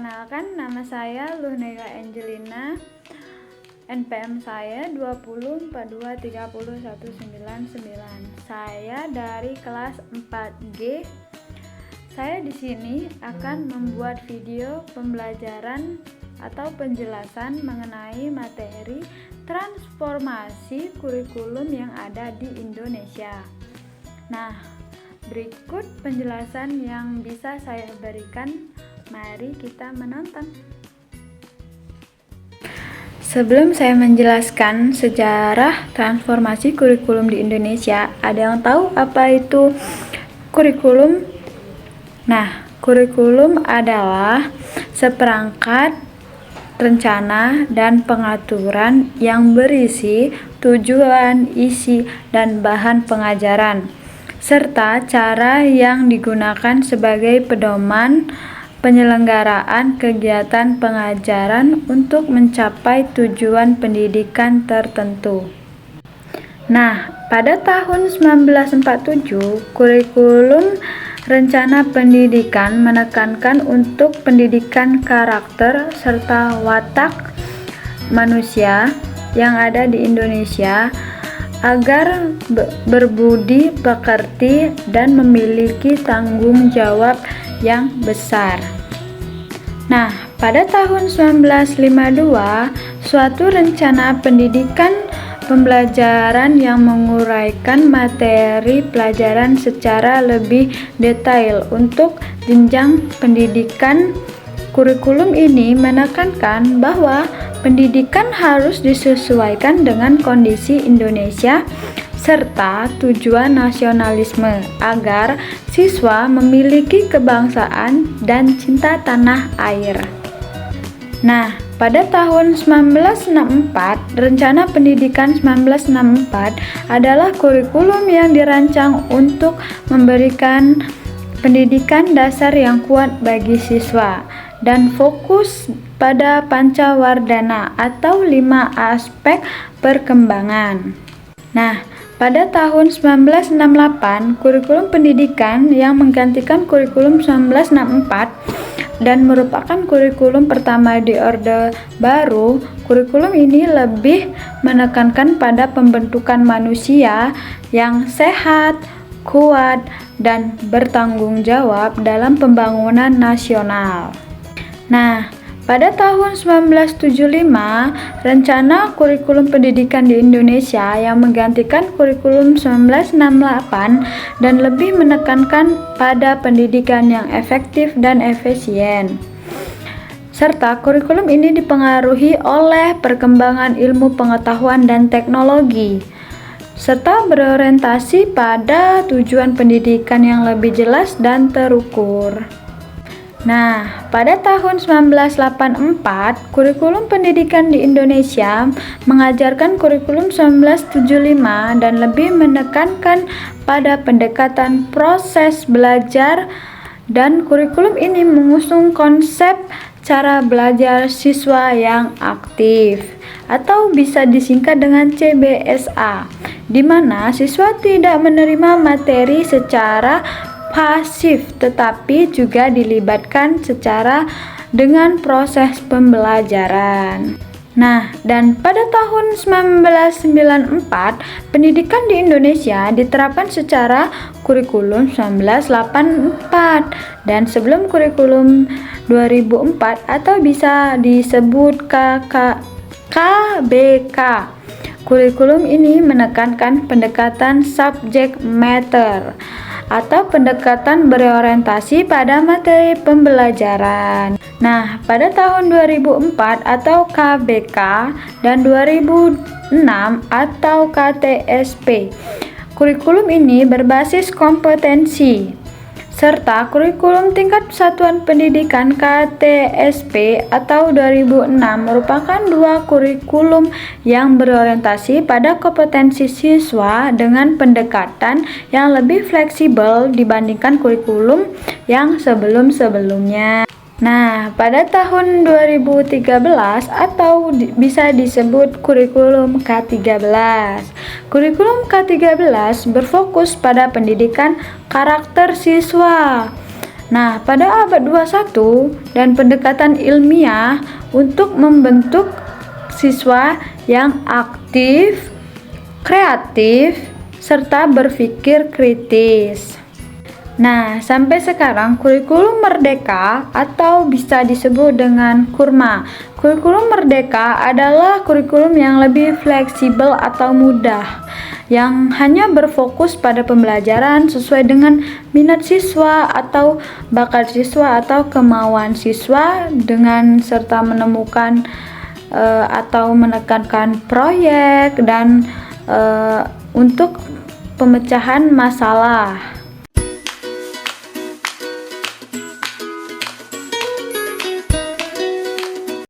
Perkenalkan, nama saya Luhnega Angelina. NPM saya 2042301999. Saya dari kelas 4G. Saya di sini akan membuat video pembelajaran atau penjelasan mengenai materi transformasi kurikulum yang ada di Indonesia. Nah, berikut penjelasan yang bisa saya berikan. Mari kita menonton. Sebelum saya menjelaskan sejarah transformasi kurikulum di Indonesia, ada yang tahu apa itu kurikulum? Nah, kurikulum adalah seperangkat rencana dan pengaturan yang berisi tujuan, isi, dan bahan pengajaran, serta cara yang digunakan sebagai pedoman penyelenggaraan kegiatan pengajaran untuk mencapai tujuan pendidikan tertentu. Nah, pada tahun 1947, kurikulum rencana pendidikan menekankan untuk pendidikan karakter serta watak manusia yang ada di Indonesia agar berbudi pekerti dan memiliki tanggung jawab yang besar. Nah, pada tahun 1952, suatu rencana pendidikan pembelajaran yang menguraikan materi pelajaran secara lebih detail untuk jenjang pendidikan. Kurikulum ini menekankan bahwa pendidikan harus disesuaikan dengan kondisi Indonesia serta tujuan nasionalisme agar siswa memiliki kebangsaan dan cinta tanah air. Nah, pada tahun 1964, Rencana Pendidikan 1964 adalah kurikulum yang dirancang untuk memberikan pendidikan dasar yang kuat bagi siswa dan fokus pada pancawardhana atau 5 aspek perkembangan. Nah, pada tahun 1968, kurikulum pendidikan yang menggantikan kurikulum 1964 dan merupakan kurikulum pertama di Orde Baru. Kurikulum ini lebih menekankan pada pembentukan manusia yang sehat, kuat, dan bertanggung jawab dalam pembangunan nasional. Nah, pada tahun 1975, Rencana Kurikulum Pendidikan di Indonesia yang menggantikan kurikulum 1968 dan lebih menekankan pada pendidikan yang efektif dan efisien. Serta kurikulum ini dipengaruhi oleh perkembangan ilmu pengetahuan dan teknologi, serta berorientasi pada tujuan pendidikan yang lebih jelas dan terukur. Nah, pada tahun 1984, kurikulum pendidikan di Indonesia mengajarkan kurikulum 1975 dan lebih menekankan pada pendekatan proses belajar, dan kurikulum ini mengusung konsep cara belajar siswa yang aktif atau bisa disingkat dengan CBSA, di mana siswa tidak menerima materi secara pasif tetapi juga dilibatkan secara dengan proses pembelajaran. Nah, dan pada tahun 1994, pendidikan di Indonesia diterapkan secara kurikulum 1984 dan sebelum kurikulum 2004 atau bisa disebut KBK. Kurikulum ini menekankan pendekatan subject matter atau pendekatan berorientasi pada materi pembelajaran. Nah, pada tahun 2004 atau KBK dan 2006 atau KTSP, kurikulum ini berbasis kompetensi, serta kurikulum tingkat satuan pendidikan KTSP atau 2006 merupakan dua kurikulum yang berorientasi pada kompetensi siswa dengan pendekatan yang lebih fleksibel dibandingkan kurikulum yang sebelum-sebelumnya. Nah, pada tahun 2013 atau bisa disebut kurikulum K13. Kurikulum K13 berfokus pada pendidikan karakter siswa Nah, pada abad 21 dan pendekatan ilmiah untuk membentuk siswa yang aktif, kreatif, serta berpikir kritis. Nah, sampai sekarang kurikulum merdeka atau bisa disebut dengan kurma. Kurikulum merdeka adalah kurikulum yang lebih fleksibel atau mudah, yang hanya berfokus pada pembelajaran sesuai dengan minat siswa atau bakat siswa atau kemauan siswa, dengan serta menemukan atau menekankan proyek dan untuk pemecahan masalah.